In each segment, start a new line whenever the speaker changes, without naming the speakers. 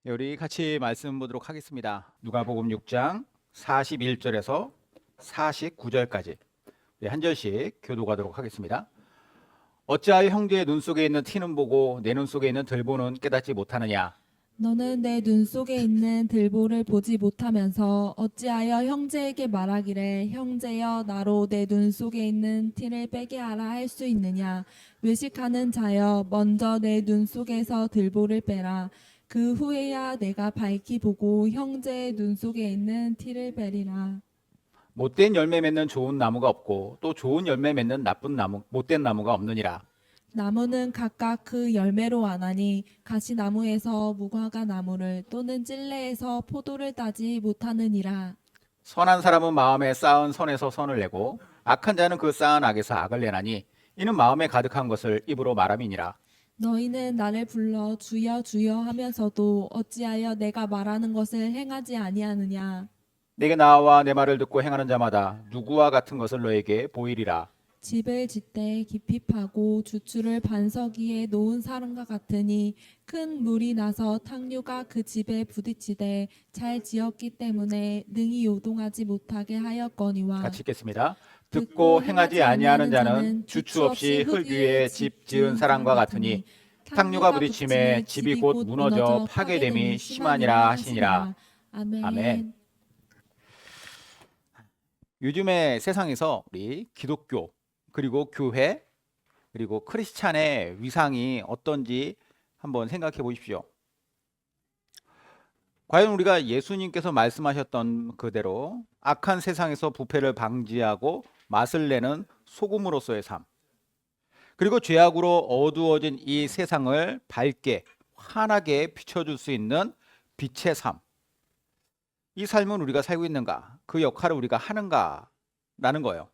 우리 같이 말씀 보도록 하겠습니다. 누가복음 6장 41절에서 49절까지 한 절씩 교독하도록 하겠습니다. 어찌하여 형제의 눈 속에 있는 티는 보고 내 눈 속에 있는 들보는 깨닫지 못하느냐?
너는 내 눈 속에 있는 들보를 보지 못하면서 어찌하여 형제에게 말하기를 형제여 나로 내 눈 속에 있는 티를 빼게 하라 할 수 있느냐? 외식하는 자여 먼저 내 눈 속에서 들보를 빼라. 그 후에야 내가 밝히 보고 형제의 눈 속에 있는 티를 빼리라.
못된 열매 맺는 좋은 나무가 없고 또 좋은 열매 맺는 나쁜 나무 못된 나무가 없느니라.
나무는 각각 그 열매로 아나니 가시나무에서 무화과 나무를 또는 찔레에서 포도를 따지 못하느니라.
선한 사람은 마음에 쌓은 선에서 선을 내고 악한 자는 그 쌓은 악에서 악을 내나니 이는 마음에 가득한 것을 입으로 말함이니라.
너희는 나를 불러 주여 주여 하면서도 어찌하여 내가 말하는 것을 행하지 아니하느냐.
내게 나와 내 말을 듣고 행하는 자마다 누구와 같은 것을 너에게 보이리라.
집을 짓되 깊이 파고 주추를 반석 위에 놓은 사람과 같으니 큰 물이 나서 탕류가 그 집에 부딪히되 잘 지었기 때문에 능히 요동하지 못하게 하였거니와.
같이 읽겠습니다.
듣고
듣고 행하지 아니하는 자는 주추 없이 흙 위에 집 지은 사람과 같으니 탕류가 부딪힘에 집이 곧 무너져 파괴됨이 심하니라 하시니라.
아멘.
아멘. 요즘에 세상에서 우리 기독교 그리고 교회 그리고 크리스찬의 위상이 어떤지 한번 생각해 보십시오. 과연 우리가 예수님께서 말씀하셨던 그대로 악한 세상에서 부패를 방지하고 맛을 내는 소금으로서의 삶, 그리고 죄악으로 어두워진 이 세상을 밝게 환하게 비춰줄 수 있는 빛의 삶, 이 삶은 우리가 살고 있는가? 그 역할을 우리가 하는가라는 거예요.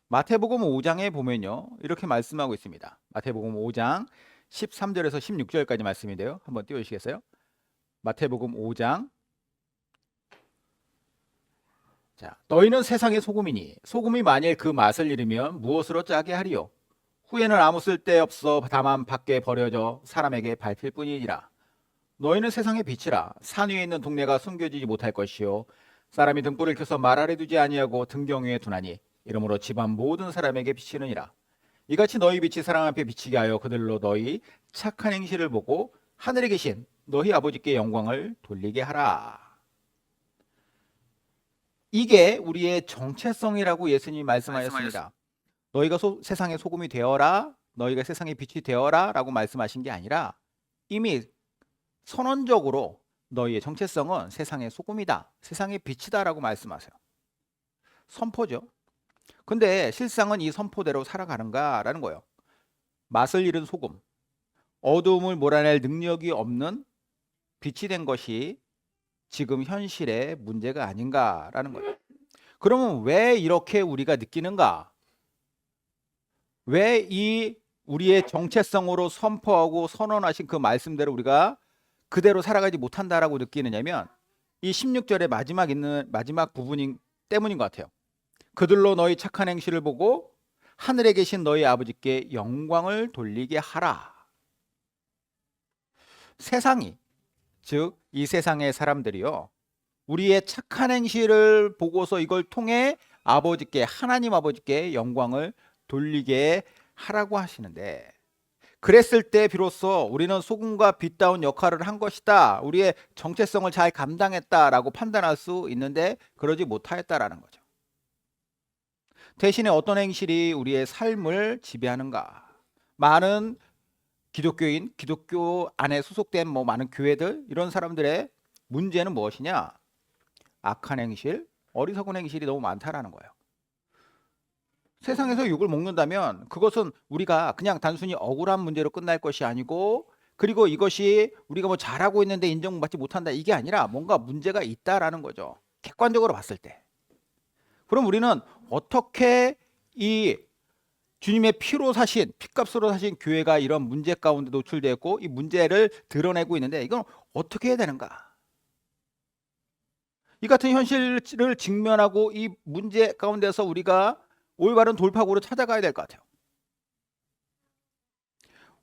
마태복음 5장에 보면요, 이렇게 말씀하고 있습니다. 마태복음 5장 13절에서 16절까지 말씀인데요, 한번 띄워주시겠어요? 마태복음 5장. 자, 너희는 세상의 소금이니 소금이 만일 그 맛을 잃으면 무엇으로 짜게 하리요? 후에는 아무 쓸데없어 다만 밖에 버려져 사람에게 밟힐 뿐이니라. 너희는 세상의 빛이라. 산 위에 있는 동네가 숨겨지지 못할 것이요 사람이 등불을 켜서 말 아래 두지 아니하고 등경 위에 두나니 이러므로 집안 모든 사람에게 비치느니라. 이같이 너희 빛이 사람 앞에 비치게 하여 그들로 너희 착한 행실을 보고 하늘에 계신 너희 아버지께 영광을 돌리게 하라. 이게 우리의 정체성이라고 예수님이 말씀하셨습니다. 너희가 세상의 소금이 되어라, 너희가 세상의 빛이 되어라 라고 말씀하신 게 아니라 이미 선언적으로 너희의 정체성은 세상의 소금이다, 세상의 빛이다 라고 말씀하세요. 선포죠. 근데 실상은 이 선포대로 살아가는가라는 거예요. 맛을 잃은 소금, 어두움을 몰아낼 능력이 없는 빛이 된 것이 지금 현실의 문제가 아닌가라는 거예요. 그러면 왜 이렇게 우리가 느끼는가? 왜 이 우리의 정체성으로 선포하고 선언하신 그 말씀대로 우리가 그대로 살아가지 못한다라고 느끼느냐면 이 16절의 마지막 부분인 때문인 것 같아요. 그들로 너희 착한 행실을 보고 하늘에 계신 너희 아버지께 영광을 돌리게 하라. 세상이, 즉 이 세상의 사람들이요, 우리의 착한 행실을 보고서 이걸 통해 아버지께, 하나님 아버지께 영광을 돌리게 하라고 하시는데, 그랬을 때 비로소 우리는 소금과 빛다운 역할을 한 것이다, 우리의 정체성을 잘 감당했다라고 판단할 수 있는데 그러지 못하였다라는 거죠. 대신에 어떤 행실이 우리의 삶을 지배하는가? 많은 기독교인, 기독교 안에 소속된 많은 교회들, 이런 사람들의 문제는 무엇이냐? 악한 행실, 어리석은 행실이 너무 많다라는 거예요. 세상에서 욕을 먹는다면 그것은 우리가 그냥 단순히 억울한 문제로 끝날 것이 아니고, 그리고 이것이 우리가 잘하고 있는데 인정받지 못한다, 이게 아니라 뭔가 문제가 있다라는 거죠. 객관적으로 봤을 때. 그럼 우리는 어떻게 이 주님의 피로 사신, 피값으로 사신 교회가 이런 문제 가운데 노출되었고 이 문제를 드러내고 있는데 이건 어떻게 해야 되는가? 이 같은 현실을 직면하고 이 문제 가운데서 우리가 올바른 돌파구를 찾아가야 될 것 같아요.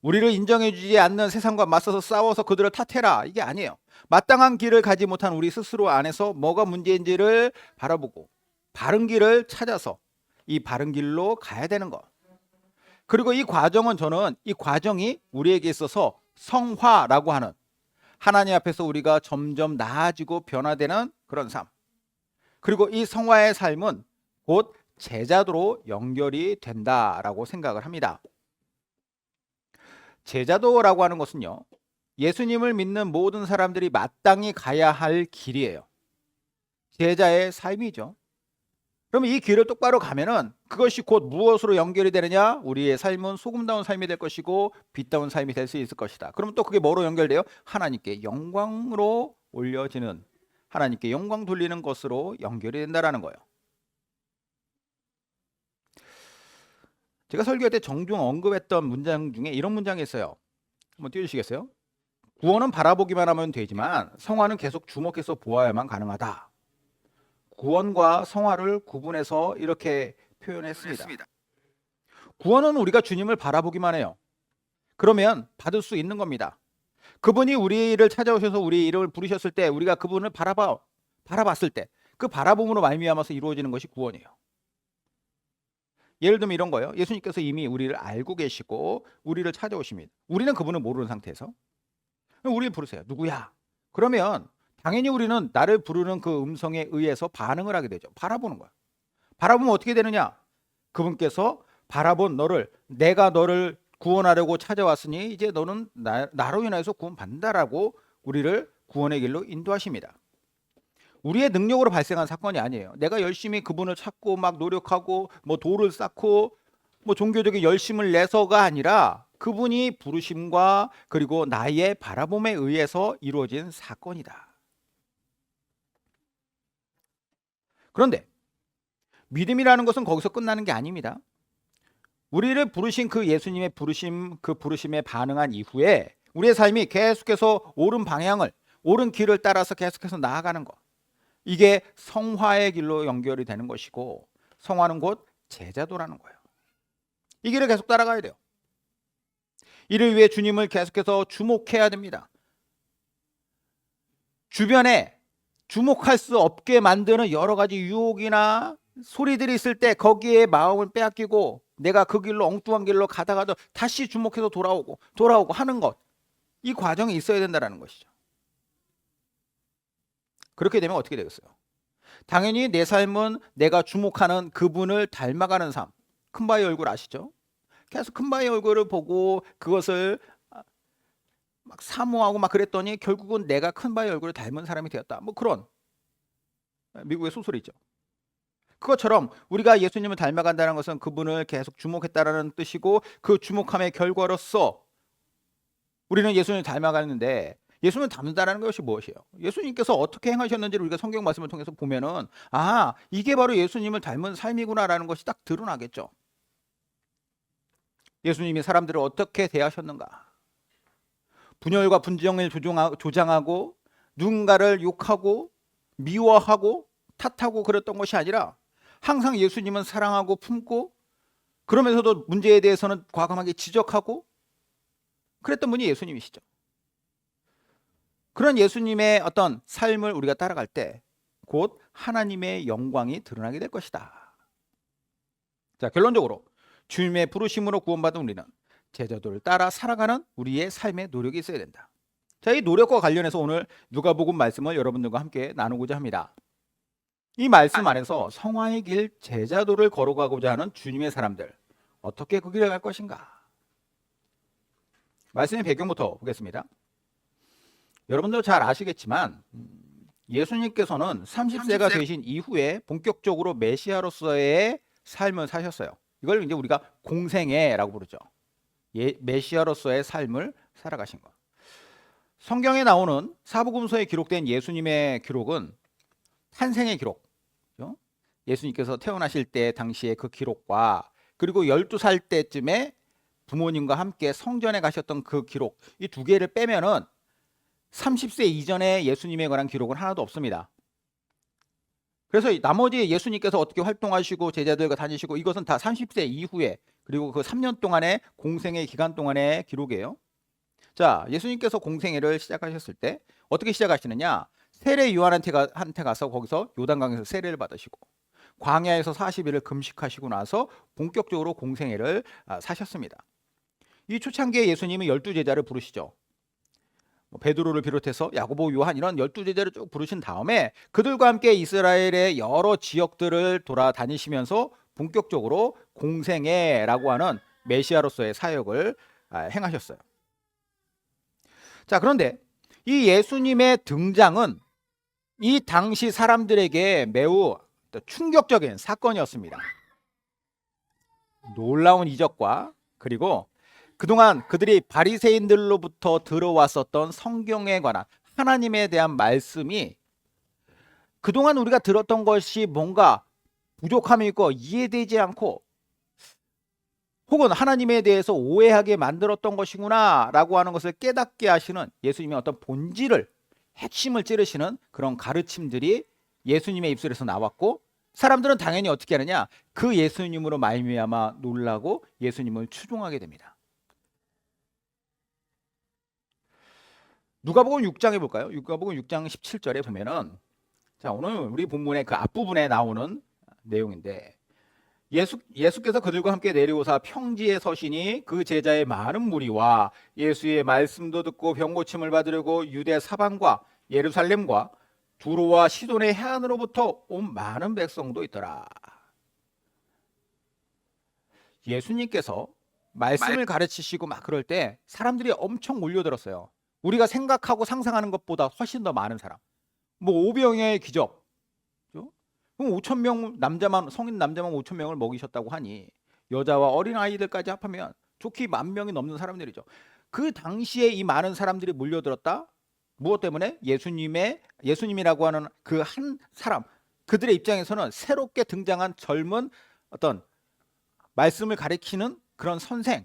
우리를 인정해주지 않는 세상과 맞서서 싸워서 그들을 탓해라, 이게 아니에요. 마땅한 길을 가지 못한 우리 스스로 안에서 뭐가 문제인지를 바라보고 바른 길을 찾아서 이 바른 길로 가야 되는 것. 그리고 이 과정은, 저는 이 과정이 우리에게 있어서 성화라고 하는, 하나님 앞에서 우리가 점점 나아지고 변화되는 그런 삶, 그리고 이 성화의 삶은 곧 제자도로 연결이 된다라고 생각을 합니다. 제자도라고 하는 것은요, 예수님을 믿는 모든 사람들이 마땅히 가야 할 길이에요. 제자의 삶이죠. 그러면 이 길을 똑바로 가면은 그것이 곧 무엇으로 연결이 되느냐? 우리의 삶은 소금다운 삶이 될 것이고 빛다운 삶이 될 수 있을 것이다. 그러면 또 그게 뭐로 연결돼요? 하나님께 영광으로 올려지는, 하나님께 영광 돌리는 것으로 연결이 된다라는 거예요. 제가 설교할 때 종종 언급했던 문장 중에 이런 문장이 있어요. 한번 띄워주시겠어요? 구원은 바라보기만 하면 되지만 성화는 계속 주목해서 보아야만 가능하다. 구원과 성화를 구분해서 이렇게 표현했습니다. 구원은 우리가 주님을 바라보기만 해요. 그러면 받을 수 있는 겁니다. 그분이 우리를 찾아오셔서 우리 이름을 부르셨을 때 우리가 그분을 바라봤을 때 그 바라봄으로 말미암아서 이루어지는 것이 구원이에요. 예를 들면 이런 거예요. 예수님께서 이미 우리를 알고 계시고 우리를 찾아오십니다. 우리는 그분을 모르는 상태에서 우리를 부르세요. 누구야? 그러면 당연히 우리는 나를 부르는 그 음성에 의해서 반응을 하게 되죠. 바라보는 거야. 바라보면 어떻게 되느냐? 그분께서 바라본 너를, 내가 너를 구원하려고 찾아왔으니 이제 너는 나로 인해서 구원받는다라고 우리를 구원의 길로 인도하십니다. 우리의 능력으로 발생한 사건이 아니에요. 내가 열심히 그분을 찾고 막 노력하고 뭐 도를 쌓고 뭐 종교적인 열심을 내서가 아니라 그분이 부르심과 그리고 나의 바라봄에 의해서 이루어진 사건이다. 그런데 믿음이라는 것은 거기서 끝나는 게 아닙니다. 우리를 부르신 그 예수님의 부르심, 그 부르심에 반응한 이후에 우리의 삶이 계속해서 옳은 방향을, 옳은 길을 따라서 계속해서 나아가는 것, 이게 성화의 길로 연결이 되는 것이고, 성화는 곧 제자도라는 거예요. 이 길을 계속 따라가야 돼요. 이를 위해 주님을 계속해서 주목해야 됩니다. 주변에 주목할 수 없게 만드는 여러 가지 유혹이나 소리들이 있을 때 거기에 마음을 빼앗기고 내가 그 길로, 엉뚱한 길로 가다가도 다시 주목해서 돌아오고 하는 것, 이 과정이 있어야 된다는 것이죠. 그렇게 되면 어떻게 되겠어요? 당연히 내 삶은 내가 주목하는 그분을 닮아가는 삶. 큰바의 얼굴 아시죠? 계속 큰바의 얼굴을 보고 그것을 막 사모하고 막 그랬더니 결국은 내가 큰바의 얼굴을 닮은 사람이 되었다. 뭐 그런 미국의 소설이 있죠. 그것처럼 우리가 예수님을 닮아간다는 것은 그분을 계속 주목했다라는 뜻이고, 그 주목함의 결과로서 우리는 예수님을 닮아가는데, 예수님을 닮는다는 것이 무엇이에요? 예수님께서 어떻게 행하셨는지를 우리가 성경 말씀을 통해서 보면은 이게 바로 예수님을 닮은 삶이구나라는 것이 딱 드러나겠죠. 예수님이 사람들을 어떻게 대하셨는가? 분열과 분쟁을 조장하고 누군가를 욕하고 미워하고 탓하고 그랬던 것이 아니라 항상 예수님은 사랑하고 품고, 그러면서도 문제에 대해서는 과감하게 지적하고 그랬던 분이 예수님이시죠. 그런 예수님의 어떤 삶을 우리가 따라갈 때 곧 하나님의 영광이 드러나게 될 것이다. 자, 결론적으로 주님의 부르심으로 구원받은 우리는 제자도를 따라 살아가는 우리의 삶의 노력이 있어야 된다. 자, 이 노력과 관련해서 오늘 누가복음 말씀을 여러분들과 함께 나누고자 합니다. 이 말씀 안에서 성화의 길, 제자도를 걸어가고자 하는 주님의 사람들, 어떻게 그 길을 갈 것인가? 말씀의 배경부터 보겠습니다. 여러분들 잘 아시겠지만 예수님께서는 30세가 되신 이후에 본격적으로 메시아로서의 삶을 사셨어요. 이걸 이제 우리가 공생애라고 부르죠. 메시아로서의 삶을 살아가신 것. 성경에 나오는 사복음서에 기록된 예수님의 기록은 탄생의 기록, 그렇죠? 예수님께서 태어나실 때 당시의 그 기록과 그리고 12살 때쯤에 부모님과 함께 성전에 가셨던 그 기록, 이 두 개를 빼면은 30세 이전에 예수님에 관한 기록은 하나도 없습니다. 그래서 나머지 예수님께서 어떻게 활동하시고 제자들과 다니시고 이것은 다 30세 이후에, 그리고 그 3년 동안의 공생의 기간 동안의 기록이에요. 자, 예수님께서 공생애를 시작하셨을 때 어떻게 시작하시느냐? 세례 요한한테 가서 거기서 요단강에서 세례를 받으시고 광야에서 40일을 금식하시고 나서 본격적으로 공생애를 사셨습니다. 이 초창기에 예수님은 12제자를 부르시죠. 베드로를 비롯해서 야고보, 요한 이런 12제자를 쭉 부르신 다음에 그들과 함께 이스라엘의 여러 지역들을 돌아다니시면서 본격적으로 공생애라고 하는 메시아로서의 사역을 행하셨어요. 자, 그런데 이 예수님의 등장은 이 당시 사람들에게 매우 충격적인 사건이었습니다. 놀라운 이적과 그리고 그동안 그들이 바리새인들로부터 들어왔었던 성경에 관한 하나님에 대한 말씀이 그동안 우리가 들었던 것이 뭔가 부족함이 있고 이해되지 않고 혹은 하나님에 대해서 오해하게 만들었던 것이구나 라고 하는 것을 깨닫게 하시는 예수님의 어떤 본질을 핵심을 찌르시는 그런 가르침들이 예수님의 입술에서 나왔고 사람들은 당연히 어떻게 하느냐? 그 예수님으로 말미암아 놀라고 예수님을 추종하게 됩니다. 누가복음 6장에 볼까요? 누가복음 6장 17절에 보면은 자, 오늘 우리 본문의 그 앞부분에 나오는 내용인데 예수께서 그들과 함께 내려오사 평지에 서시니 그 제자의 많은 무리와 예수의 말씀도 듣고 병 고침을 받으려고 유대 사방과 예루살렘과 두로와 시돈의 해안으로부터 온 많은 백성도 있더라. 예수님께서 말씀을 가르치시고 막 그럴 때 사람들이 엄청 몰려들었어요. 우리가 생각하고 상상하는 것보다 훨씬 더 많은 사람. 뭐 오병이어의 기적. 그럼 5천 명 남자만 성인 남자만 5천 명을 먹이셨다고 하니 여자와 어린 아이들까지 합하면 좋게 10,000명이 넘는 사람들이죠. 그 당시에 이 많은 사람들이 몰려들었다. 무엇 때문에? 예수님이라고 하는 그 한 사람, 그들의 입장에서는 새롭게 등장한 젊은 어떤 말씀을 가리키는 그런 선생,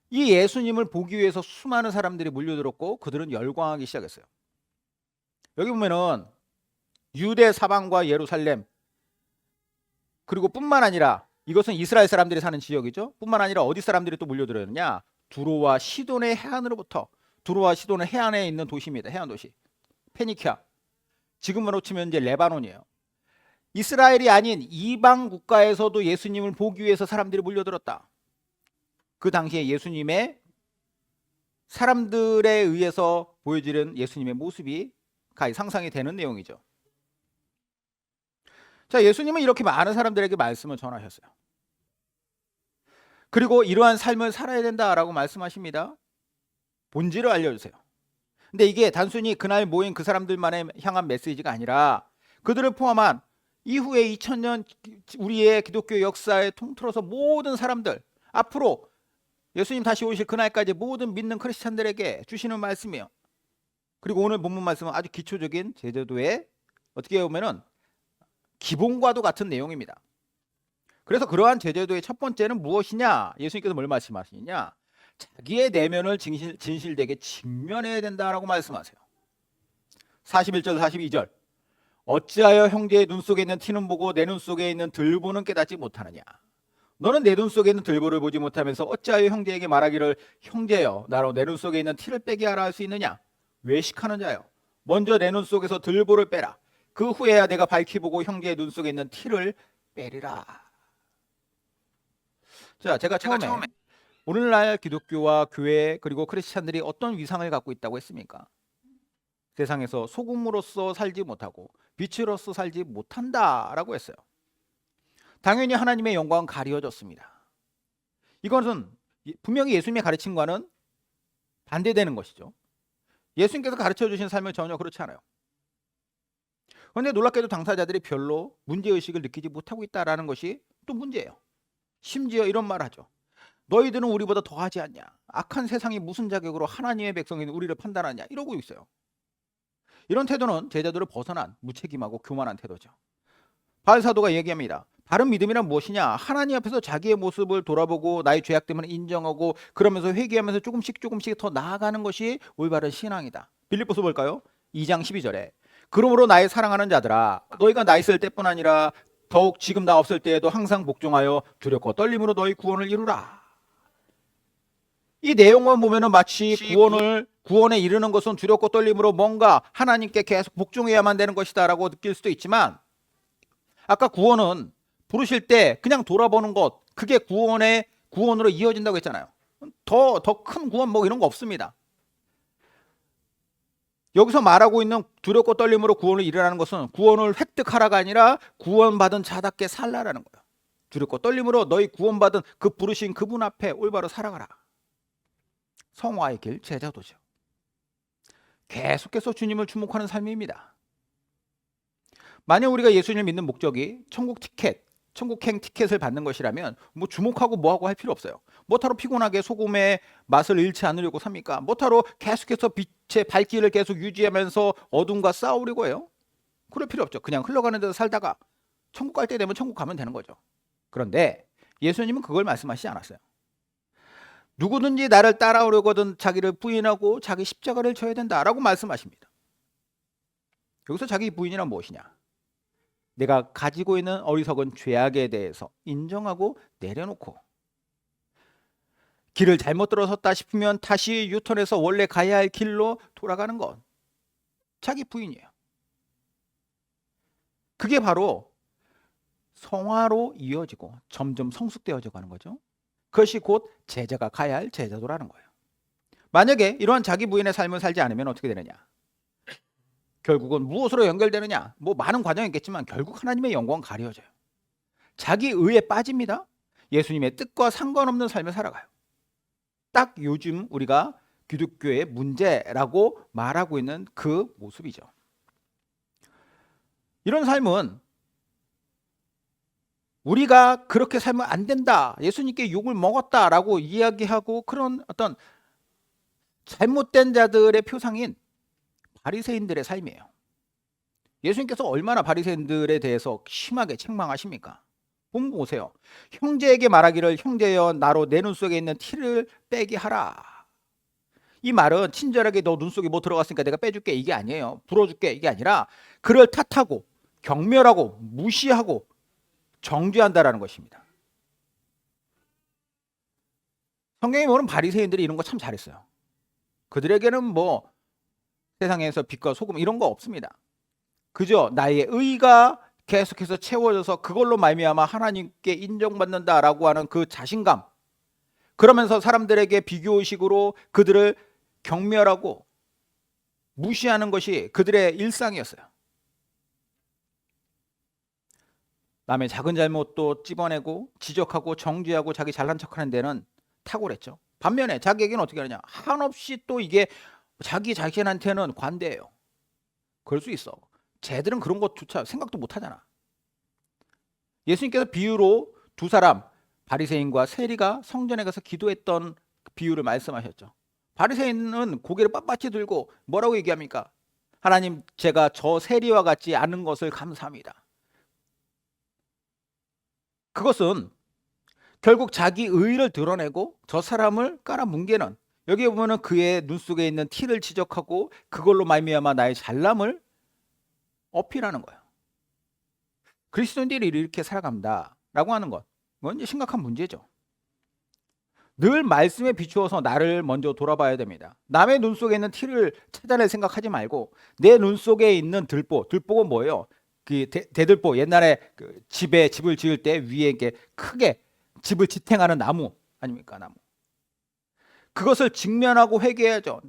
이 예수님을 보기 위해서 수많은 사람들이 몰려들었고 그들은 열광하기 시작했어요. 여기 보면은 유대 사방과 예루살렘 그리고 뿐만 아니라 이것은 이스라엘 사람들이 사는 지역이죠. 뿐만 아니라 어디 사람들이 또 몰려들었느냐? 두로와 시돈의 해안으로부터. 두로와 시돈은 해안에 있는 도시입니다. 해안 도시. 페니키아. 지금으로 치면 이제 레바논이에요. 이스라엘이 아닌 이방 국가에서도 예수님을 보기 위해서 사람들이 몰려들었다. 그 당시에 예수님의 사람들에 의해서 보여지는 예수님의 모습이 상상이 되는 내용이죠. 자, 예수님은 이렇게 많은 사람들에게 말씀을 전하셨어요. 그리고 이러한 삶을 살아야 된다라고 말씀하십니다. 본질을 알려주세요. 근데 이게 단순히 그날 모인 그 사람들만에 향한 메시지가 아니라 그들을 포함한 이후에 2000년 우리의 기독교 역사에 통틀어서 모든 사람들, 앞으로 예수님 다시 오실 그날까지 모든 믿는 크리스찬들에게 주시는 말씀이에요. 그리고 오늘 본문 말씀은 아주 기초적인 제도의 어떻게 보면은 기본과도 같은 내용입니다. 그래서 그러한 제도의 첫 번째는 무엇이냐? 예수님께서 뭘 말씀하시느냐? 자기의 내면을 진실되게 직면해야 된다라고 말씀하세요. 41절 42절 어찌하여 형제의 눈 속에 있는 티는 보고 내 눈 속에 있는 들보는 깨닫지 못하느냐? 너는 내 눈 속에 있는 들보를 보지 못하면서 어찌하여 형제에게 말하기를 형제여 나로 내 눈 속에 있는 티를 빼게 하라 할 수 있느냐? 외식하는 자여 먼저 내 눈 속에서 들보를 빼라. 그 후에야 내가 밝히 보고 형제의 눈 속에 있는 티를 빼리라. 자, 제가 처음에 오늘날 기독교와 교회 그리고 크리스찬들이 어떤 위상을 갖고 있다고 했습니까? 세상에서 소금으로서 살지 못하고 빛으로서 살지 못한다라고 했어요. 당연히 하나님의 영광은 가려졌습니다. 이것은 분명히 예수님의 가르침과는 반대되는 것이죠. 예수님께서 가르쳐 주신 삶은 전혀 그렇지 않아요. 그런데 놀랍게도 당사자들이 별로 문제의식을 느끼지 못하고 있다는 것이 또 문제예요. 심지어 이런 말을 하죠. 너희들은 우리보다 더하지 않냐? 악한 세상이 무슨 자격으로 하나님의 백성인 우리를 판단하냐? 이러고 있어요. 이런 태도는 제자들을 벗어난 무책임하고 교만한 태도죠. 바울 사도가 얘기합니다. 바른 믿음이란 무엇이냐? 하나님 앞에서 자기의 모습을 돌아보고 나의 죄악됨을 인정하고 그러면서 회개하면서 조금씩 더 나아가는 것이 올바른 신앙이다. 빌립보서 볼까요? 2장 12절에 그러므로 나의 사랑하는 자들아 너희가 나 있을 때뿐 아니라 더욱 지금 나 없을 때에도 항상 복종하여 두렵고 떨림으로 너희 구원을 이루라. 이 내용만 보면은 마치 구원에 이르는 것은 두렵고 떨림으로 뭔가 하나님께 계속 복종해야만 되는 것이다라고 느낄 수도 있지만, 아까 구원은 부르실 때 그냥 돌아보는 것, 그게 구원으로 이어진다고 했잖아요. 더 큰 구원 뭐 이런 거 없습니다. 여기서 말하고 있는 두렵고 떨림으로 구원을 이루라는 것은 구원을 획득하라가 아니라 구원받은 자답게 살라라는 거예요. 두렵고 떨림으로 너희 구원받은 그 부르신 그분 앞에 올바로 살아가라. 성화의 길, 제자도죠. 계속해서 주님을 주목하는 삶입니다. 만약 우리가 예수님을 믿는 목적이 천국행 티켓을 받는 것이라면 뭐 주목하고 뭐하고 할 필요 없어요. 뭐하러 피곤하게 소금의 맛을 잃지 않으려고 삽니까? 뭐하러 계속해서 빛의 발길을 계속 유지하면서 어둠과 싸우려고 해요? 그럴 필요 없죠. 그냥 흘러가는 데서 살다가 천국 갈 때 되면 천국 가면 되는 거죠. 그런데 예수님은 그걸 말씀하시지 않았어요. 누구든지 나를 따라오려거든 자기를 부인하고 자기 십자가를 져야 된다라고 말씀하십니다. 여기서 자기 부인이란 무엇이냐? 내가 가지고 있는 어리석은 죄악에 대해서 인정하고 내려놓고 길을 잘못 들어섰다 싶으면 다시 유턴해서 원래 가야 할 길로 돌아가는 것. 자기 부인이에요. 그게 바로 성화로 이어지고 점점 성숙되어져 가는 거죠. 그것이 곧 제자가 가야 할 제자도라는 거예요. 만약에 이러한 자기 부인의 삶을 살지 않으면 어떻게 되느냐? 결국은 무엇으로 연결되느냐? 뭐 많은 과정이 있겠지만 결국 하나님의 영광 가려져요. 자기 의에 빠집니다. 예수님의 뜻과 상관없는 삶을 살아가요. 딱 요즘 우리가 기독교의 문제라고 말하고 있는 그 모습이죠. 이런 삶은 우리가 그렇게 살면 안 된다, 예수님께 욕을 먹었다라고 이야기하고 그런 어떤 잘못된 자들의 표상인 바리새인들의 삶이에요. 예수님께서 얼마나 바리새인들에 대해서 심하게 책망하십니까? 본문 보세요. 형제에게 말하기를 형제여 나로 내 눈 속에 있는 티를 빼게 하라. 이 말은 친절하게 너 눈 속에 뭐 들어갔으니까 내가 빼줄게 이게 아니에요. 불어줄게 이게 아니라 그를 탓하고 경멸하고 무시하고 정죄한다라는 것입니다. 성경에 보면 바리새인들이 이런 거 참 잘했어요. 그들에게는 뭐 세상에서 빛과 소금 이런 거 없습니다. 그저 나의 의가 계속해서 채워져서 그걸로 말미암아 하나님께 인정받는다라고 하는 그 자신감, 그러면서 사람들에게 비교의식으로 그들을 경멸하고 무시하는 것이 그들의 일상이었어요. 남의 작은 잘못도 찝어내고 지적하고 정죄하고 자기 잘난 척하는 데는 탁월했죠. 반면에 자기에게는 어떻게 하느냐? 한없이 또 이게 자기 자신한테는 관대해요. 그럴 수 있어. 쟤들은 그런 것조차 생각도 못 하잖아. 예수님께서 비유로 두 사람, 바리새인과 세리가 성전에 가서 기도했던 비유를 말씀하셨죠. 바리새인은 고개를 빳빳이 들고 뭐라고 얘기합니까? 하나님, 제가 저 세리와 같지 않은 것을 감사합니다. 그것은 결국 자기 의의를 드러내고 저 사람을 깔아뭉개는, 여기에 보면은 그의 눈 속에 있는 티를 지적하고 그걸로 말미암아 나의 잘남을 어필하는 거예요. 그리스도인들이 이렇게 살아간다라고 하는 것, 이건 이제 심각한 문제죠. 늘 말씀에 비추어서 나를 먼저 돌아봐야 됩니다. 남의 눈 속에 있는 티를 찾아낼 생각하지 말고 내 눈 속에 있는 들보가 뭐예요? 그 대들보, 옛날에 그 집을 지을 때 위에 이렇게 크게 집을 지탱하는 나무 아닙니까? 나무. 그것을 직면하고 회개해야죠.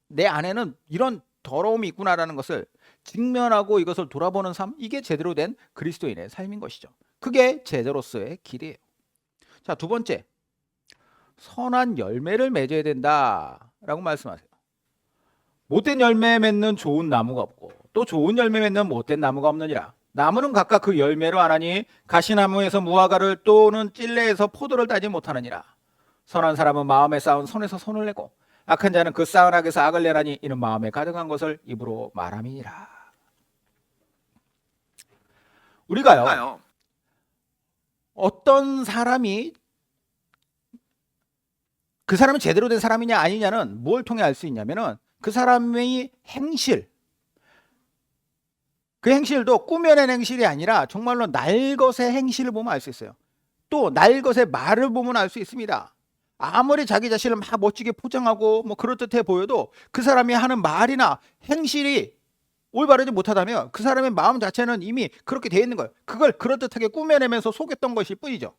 내 안에는 이런 더러움이 있구나라는 것을 직면하고 이것을 돌아보는 삶, 이게 제대로 된 그리스도인의 삶인 것이죠. 그게 제자로서의 길이에요. 자, 두 번째, 선한 열매를 맺어야 된다라고 말씀하세요. 못된 열매 맺는 좋은 나무가 없고 또 좋은 열매 맺는 못된 나무가 없느니라. 나무는 각각 그 열매로 하나니 가시나무에서 무화과를 또는 찔레에서 포도를 따지 못하느니라. 선한 사람은 마음에 쌓은 손에서 손을 내고 악한 자는 그 쌓은 악에서 악을 내나니 이는 마음에 가득한 것을 입으로 말함이니라. 우리가요, 어떤 사람이 그 사람이 제대로 된 사람이냐 아니냐는 뭘 통해 알 수 있냐면은 그 사람의 행실, 그 행실도 꾸며낸 행실이 아니라 정말로 날것의 행실을 보면 알 수 있어요. 또 날것의 말을 보면 알 수 있습니다. 아무리 자기 자신을 막 멋지게 포장하고 뭐 그럴듯해 보여도 그 사람이 하는 말이나 행실이 올바르지 못하다면 그 사람의 마음 자체는 이미 그렇게 돼 있는 거예요. 그걸 그럴듯하게 꾸며내면서 속였던 것일 뿐이죠.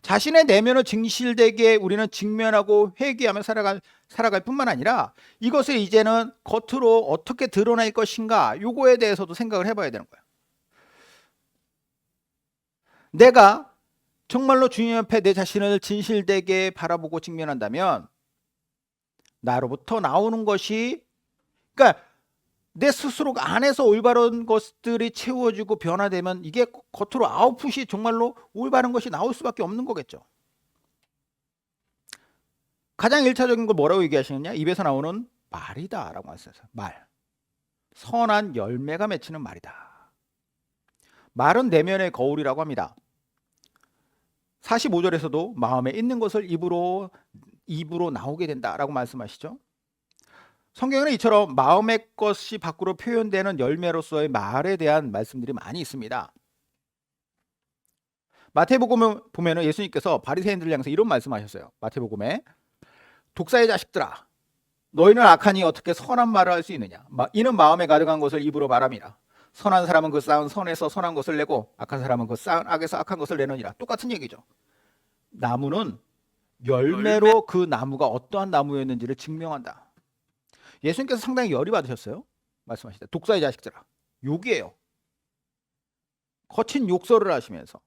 자신의 내면을 진실되게 우리는 직면하고 회개하며 살아갈 뿐만 아니라 이것을 이제는 겉으로 어떻게 드러낼 것인가, 요거에 대해서도 생각을 해봐야 되는 거예요. 내가 정말로 주님 앞에 내 자신을 진실되게 바라보고 직면한다면 나로부터 나오는 것이, 그러니까 내 스스로 안에서 올바른 것들이 채워지고 변화되면 이게 겉으로 아웃풋이 정말로 올바른 것이 나올 수밖에 없는 거겠죠. 가장 1차적인 걸 뭐라고 얘기하시느냐? 입에서 나오는 말이다 라고 말씀하셨어요. 말. 선한 열매가 맺히는 말이다. 말은 내면의 거울이라고 합니다. 45절에서도 마음에 있는 것을 입으로 나오게 된다라고 말씀하시죠. 성경에는 이처럼 마음의 것이 밖으로 표현되는 열매로서의 말에 대한 말씀들이 많이 있습니다. 마태복음을 보면 예수님께서 바리새인들을 향해서 이런 말씀하셨어요. 마태복음에 독사의 자식들아, 너희는 악하니 어떻게 선한 말을 할 수 있느냐? 이는 마음에 가득한 것을 입으로 말함이라. 선한 사람은 그 쌓은 선에서 선한 것을 내고 악한 사람은 그 쌓은 악에서 악한 것을 내느니라. 똑같은 얘기죠. 나무는 열매로 그 나무가 어떠한 나무였는지를 증명한다. 예수님께서 상당히 열이 받으셨어요. 말씀하시다. 독사의 자식들아. 욕이에요. 거친 욕설을 하시면서.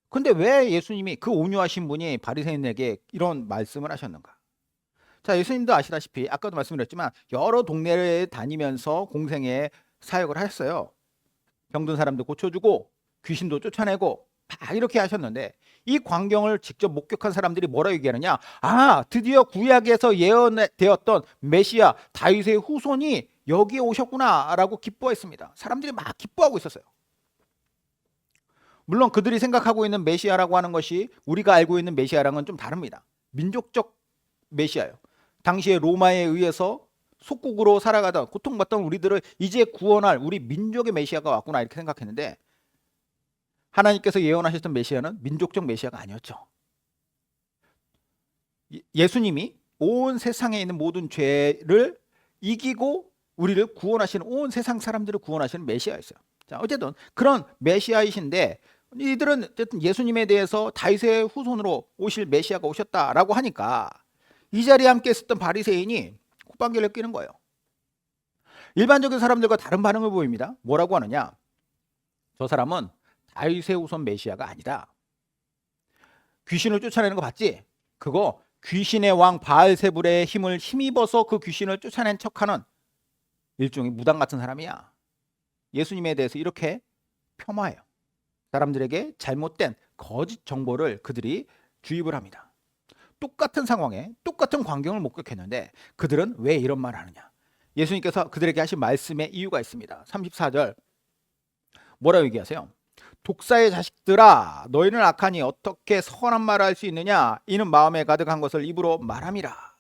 근데 왜 예수님이 그 온유하신 분이 바리새인에게 이런 말씀을 하셨는가? 자, 예수님도 아시다시피 아까도 말씀드렸지만 여러 동네에 다니면서 공생의 사역을 하셨어요. 병든 사람도 고쳐주고 귀신도 쫓아내고 막 이렇게 하셨는데 이 광경을 직접 목격한 사람들이 뭐라 얘기하느냐? 아, 드디어 구약에서 예언되었던 메시아 다윗의 후손이 여기에 오셨구나라고 기뻐했습니다. 사람들이 막 기뻐하고 있었어요. 물론 그들이 생각하고 있는 메시아라고 하는 것이 우리가 알고 있는 메시아랑은 좀 다릅니다. 민족적 메시아예요. 당시에 로마에 의해서 속국으로 살아가던 고통받던 우리들을 이제 구원할 우리 민족의 메시아가 왔구나 이렇게 생각했는데 하나님께서 예언하셨던 메시아는 민족적 메시아가 아니었죠. 예수님이 온 세상에 있는 모든 죄를 이기고 우리를 구원하시는, 온 세상 사람들을 구원하시는 메시아였어요. 자, 어쨌든 그런 메시아이신데 이들은 어쨌든 예수님에 대해서 다윗의 후손으로 오실 메시아가 오셨다라고 하니까 이 자리에 함께 있었던 바리새인이 콧방귀를 뀌는 거예요. 일반적인 사람들과 다른 반응을 보입니다. 뭐라고 하느냐? 저 사람은 다윗의 후손 메시아가 아니다. 귀신을 쫓아내는 거 봤지? 그거 귀신의 왕 바알세불의 힘을 힘입어서 그 귀신을 쫓아낸 척하는 일종의 무당 같은 사람이야. 예수님에 대해서 이렇게 폄하해요. 사람들에게 잘못된 거짓 정보를 그들이 주입을 합니다. 똑같은 상황에 똑같은 광경을 목격했는데 그들은 왜 이런 말을 하느냐? 예수님께서 그들에게 하신 말씀의 이유가 있습니다. 34절 뭐라고 얘기하세요? 독사의 자식들아, 너희는 악하니 어떻게 선한 말을 할 수 있느냐? 이는 마음에 가득한 것을 입으로 말함이라.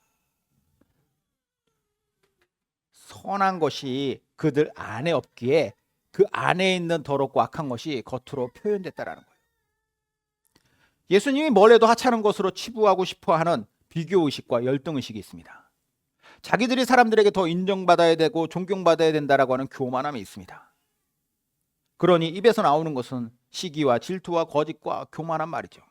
선한 것이 그들 안에 없기에 그 안에 있는 더럽고 악한 것이 겉으로 표현됐다라는 거예요. 예수님이 뭘 해도 하찮은 것으로 치부하고 싶어하는 비교의식과 열등의식이 있습니다. 자기들이 사람들에게 더 인정받아야 되고 존경받아야 된다라고 하는 교만함이 있습니다. 그러니 입에서 나오는 것은 시기와 질투와 거짓과 교만한 말이죠.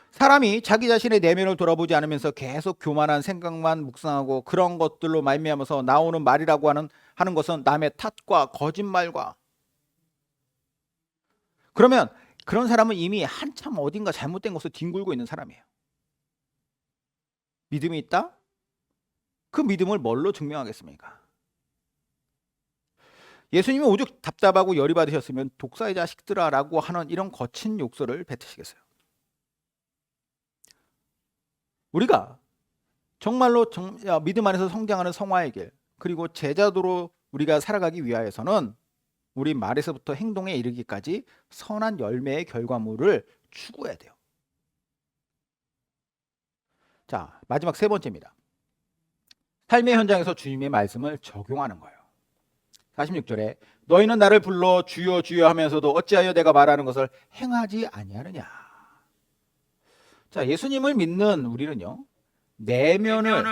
사람이 자기 자신의 내면을 돌아보지 않으면서 계속 교만한 생각만 묵상하고 그런 것들로 말미암아서 나오는 말이라고 하는 것은 남의 탓과 거짓말과, 그러면 그런 사람은 이미 한참 어딘가 잘못된 것을 뒹굴고 있는 사람이에요. 믿음이 있다? 그 믿음을 뭘로 증명하겠습니까? 예수님이 오죽 답답하고 열이 받으셨으면 독사의 자식들아라고 하는 이런 거친 욕설을 뱉으시겠어요? 우리가 정말로 믿음 안에서 성장하는 성화의 길, 그리고 제자도로 우리가 살아가기 위하여서는 우리 말에서부터 행동에 이르기까지 선한 열매의 결과물을 추구해야 돼요. 자, 마지막 세 번째입니다. 삶의 현장에서 주님의 말씀을 적용하는 거예요. 46절에 너희는 나를 불러 주여 주여 하면서도 어찌하여 내가 말하는 것을 행하지 아니하느냐. 자, 예수님을 믿는 우리는요,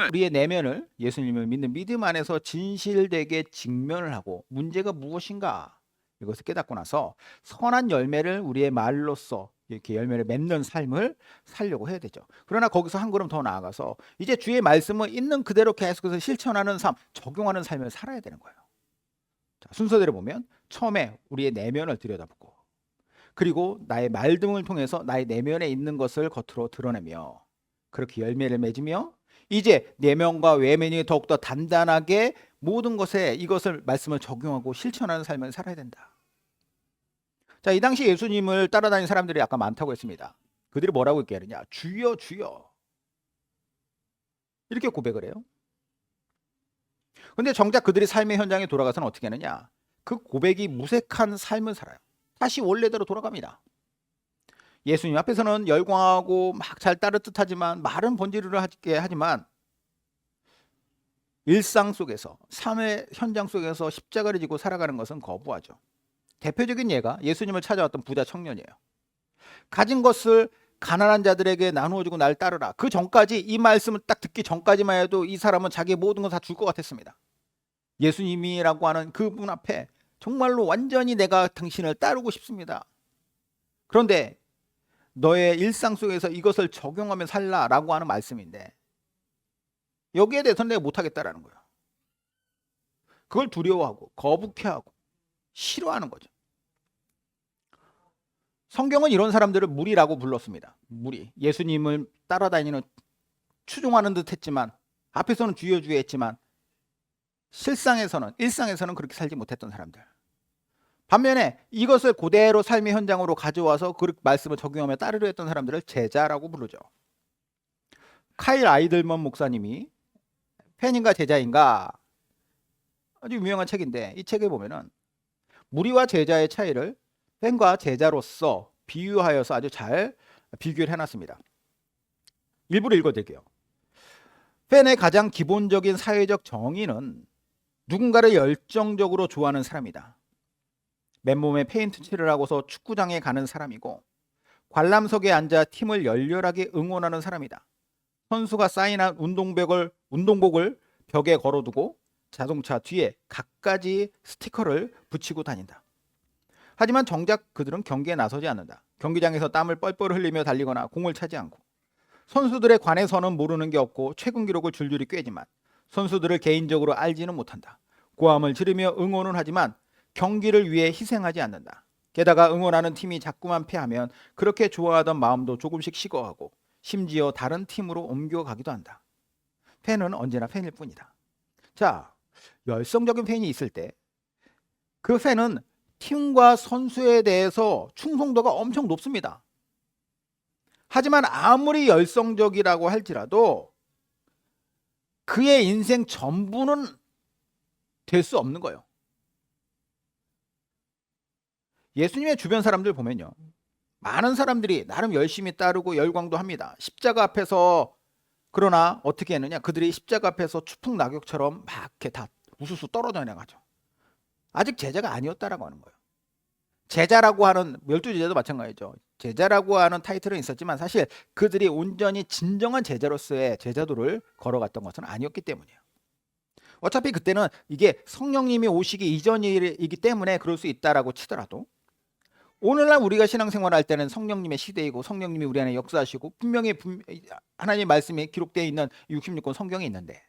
우리의 내면을 예수님을 믿는 믿음 안에서 진실되게 직면을 하고 문제가 무엇인가 이것을 깨닫고 나서 선한 열매를 우리의 말로써 이렇게 열매를 맺는 삶을 살려고 해야 되죠. 그러나 거기서 한 걸음 더 나아가서 이제 주의 말씀을 있는 그대로 계속해서 실천하는 삶, 적용하는 삶을 살아야 되는 거예요. 자, 순서대로 보면 처음에 우리의 내면을 들여다보고, 그리고 나의 말 등을 통해서 나의 내면에 있는 것을 겉으로 드러내며 그렇게 열매를 맺으며 이제 내면과 외면이 더욱더 단단하게 모든 것에 이것을 말씀을 적용하고 실천하는 삶을 살아야 된다. 자, 이 당시 예수님을 따라다니는 사람들이 아까 많다고 했습니다. 그들이 뭐라고 얘기하느냐? 주여 주여 이렇게 고백을 해요. 근데 정작 그들이 삶의 현장에 돌아가서는 어떻게 하느냐? 그 고백이 무색한 삶을 살아요. 다시 원래대로 돌아갑니다. 예수님 앞에서는 열광하고 막 잘 따를 듯하지만 말은 번지르르 하게 하지만 일상 속에서 삶의 현장 속에서 십자가를 지고 살아가는 것은 거부하죠. 대표적인 예가 예수님을 찾아왔던 부자 청년이에요. 가진 것을 가난한 자들에게 나누어 주고 날 따르라. 그 전까지 이 말씀을 딱 듣기 전까지만 해도 이 사람은 자기의 모든 걸 다 줄 것 같았습니다. 예수님이라고 하는 그분 앞에 정말로 완전히 내가 당신을 따르고 싶습니다. 그런데 너의 일상 속에서 이것을 적용하며 살라라고 하는 말씀인데 여기에 대해서는 내가 못하겠다라는 거예요. 그걸 두려워하고 거북해하고 싫어하는 거죠. 성경은 이런 사람들을 무리라고 불렀습니다. 무리. 예수님을 따라다니는 추종하는 듯 했지만 앞에서는 주여 주여 했지만 일상에서는 그렇게 살지 못했던 사람들. 반면에 이것을 그대로 삶의 현장으로 가져와서 그 말씀을 적용하며 따르려 했던 사람들을 제자라고 부르죠. 카일 아이들먼 목사님이 팬인가 제자인가 아주 유명한 책인데 이 책에 보면은 무리와 제자의 차이를 팬과 제자로서 비유하여서 아주 잘 비교를 해놨습니다. 일부러 읽어드릴게요. 팬의 가장 기본적인 사회적 정의는 누군가를 열정적으로 좋아하는 사람이다. 맨몸에 페인트 칠을 하고서 축구장에 가는 사람이고 관람석에 앉아 팀을 열렬하게 응원하는 사람이다. 선수가 사인한 운동복을 벽에 걸어두고 자동차 뒤에 갖가지 스티커를 붙이고 다닌다. 하지만 정작 그들은 경기에 나서지 않는다. 경기장에서 땀을 뻘뻘 흘리며 달리거나 공을 차지 않고 선수들에 관해서는 모르는 게 없고 최근 기록을 줄줄이 꿰지만 선수들을 개인적으로 알지는 못한다. 고함을 지르며 응원은 하지만 경기를 위해 희생하지 않는다. 게다가 응원하는 팀이 자꾸만 패하면 그렇게 좋아하던 마음도 조금씩 식어가고 심지어 다른 팀으로 옮겨가기도 한다. 팬은 언제나 팬일 뿐이다. 자, 열성적인 팬이 있을 때 그 팬은 팀과 선수에 대해서 충성도가 엄청 높습니다. 하지만 아무리 열성적이라고 할지라도 그의 인생 전부는 될 수 없는 거예요. 예수님의 주변 사람들 보면요, 많은 사람들이 나름 열심히 따르고 열광도 합니다. 십자가 앞에서, 그러나 어떻게 했느냐, 그들이 십자가 앞에서 추풍 낙엽처럼 막 이렇게 다 우수수 떨어져 내려가죠. 아직 제자가 아니었다라고 하는 거예요. 제자라고 하는, 12제자도 마찬가지죠. 제자라고 하는 타이틀은 있었지만 사실 그들이 온전히 진정한 제자로서의 제자도를 걸어갔던 것은 아니었기 때문이에요. 어차피 그때는 이게 성령님이 오시기 이전이기 때문에 그럴 수 있다라고 치더라도 오늘날 우리가 신앙생활할 때는 성령님의 시대이고 성령님이 우리 안에 역사하시고 분명히 하나님의 말씀이 기록되어 있는 66권 성경이 있는데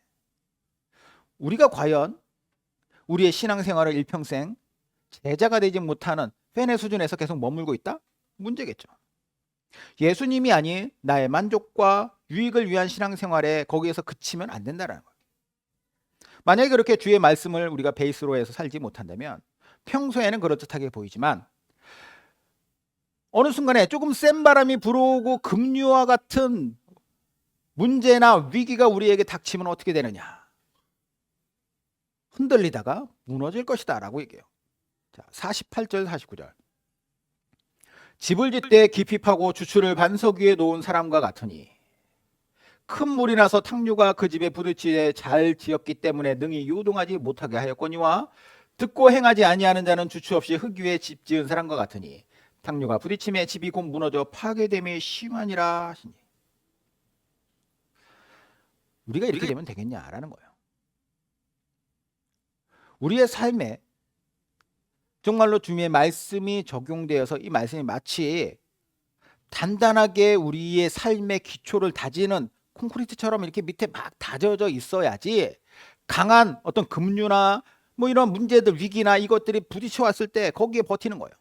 우리가 과연 우리의 신앙생활을 일평생 제자가 되지 못하는 팬의 수준에서 계속 머물고 있다? 문제겠죠. 예수님이 아닌 나의 만족과 유익을 위한 신앙생활에 거기에서 그치면 안 된다는 거예요. 만약에 그렇게 주의 말씀을 우리가 베이스로 해서 살지 못한다면 평소에는 그럴듯하게 보이지만 어느 순간에 조금 센 바람이 불어오고 급류와 같은 문제나 위기가 우리에게 닥치면 어떻게 되느냐? 흔들리다가 무너질 것이다 라고 얘기해요. 자, 48절 49절. 집을 짓되 깊이 파고 주추를 반석 위에 놓은 사람과 같으니 큰 물이 나서 탕류가 그 집에 부딪히되 잘 지었기 때문에 능히 요동하지 못하게 하였거니와 듣고 행하지 아니하는 자는 주추 없이 흙 위에 집 지은 사람과 같으니 탕류가 부딪힘에 집이 곧 무너져 파괴됨이 심하니라 하시니. 우리가 이렇게 되면 되겠냐라는 거예요. 우리의 삶에 정말로 주님의 말씀이 적용되어서 이 말씀이 마치 단단하게 우리의 삶의 기초를 다지는 콘크리트처럼 이렇게 밑에 막 다져져 있어야지 강한 어떤 급류나 뭐 이런 문제들, 위기나 이것들이 부딪혀 왔을 때 거기에 버티는 거예요.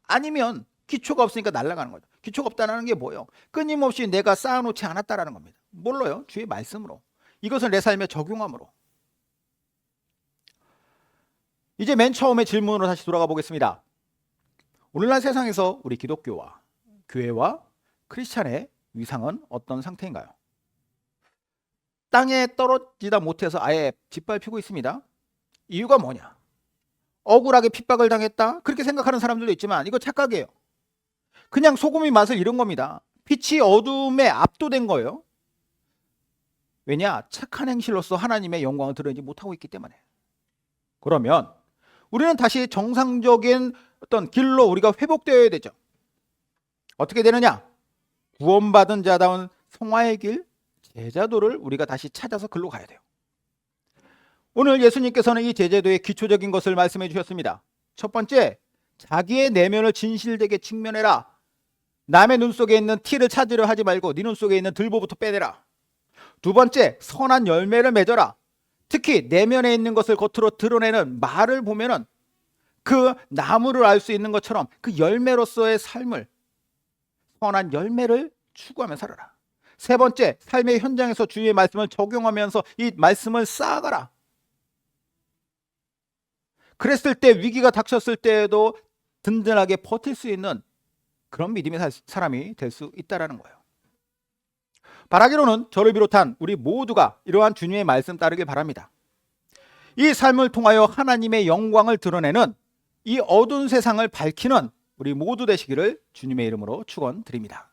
아니면 기초가 없으니까 날아가는 거죠. 기초가 없다는 게 뭐예요? 끊임없이 내가 쌓아놓지 않았다라는 겁니다. 뭘로요? 주의 말씀으로. 이것을 내 삶에 적용함으로. 이제 맨 처음에 질문으로 다시 돌아가 보겠습니다. 오늘날 세상에서 우리 기독교와 교회와 크리스찬의 위상은 어떤 상태인가요? 땅에 떨어지다 못해서 아예 짓밟히고 있습니다. 이유가 뭐냐? 억울하게 핍박을 당했다? 그렇게 생각하는 사람들도 있지만 이거 착각이에요. 그냥 소금이 맛을 잃은 겁니다. 빛이 어둠에 압도된 거예요. 왜냐? 착한 행실로서 하나님의 영광을 드러내지 못하고 있기 때문에. 그러면 우리는 다시 정상적인 어떤 길로 우리가 회복되어야 되죠. 어떻게 되느냐? 구원받은 자다운 성화의 길, 제자도를 우리가 다시 찾아서 글로 가야 돼요. 오늘 예수님께서는 이 제자도의 기초적인 것을 말씀해 주셨습니다. 첫 번째, 자기의 내면을 진실되게 직면해라. 남의 눈 속에 있는 티를 찾으려 하지 말고 네 눈 속에 있는 들보부터 빼내라. 두 번째, 선한 열매를 맺어라. 특히 내면에 있는 것을 겉으로 드러내는 말을 보면은 그 나무를 알 수 있는 것처럼 그 열매로서의 삶을, 선한 열매를 추구하며 살아라. 세 번째, 삶의 현장에서 주의 말씀을 적용하면서 이 말씀을 쌓아가라. 그랬을 때, 위기가 닥쳤을 때에도 든든하게 버틸 수 있는 그런 믿음의 사람이 될 수 있다는 거예요. 바라기로는 저를 비롯한 우리 모두가 이러한 주님의 말씀 따르길 바랍니다. 이 삶을 통하여 하나님의 영광을 드러내는 이 어두운 세상을 밝히는 우리 모두 되시기를 주님의 이름으로 축원드립니다.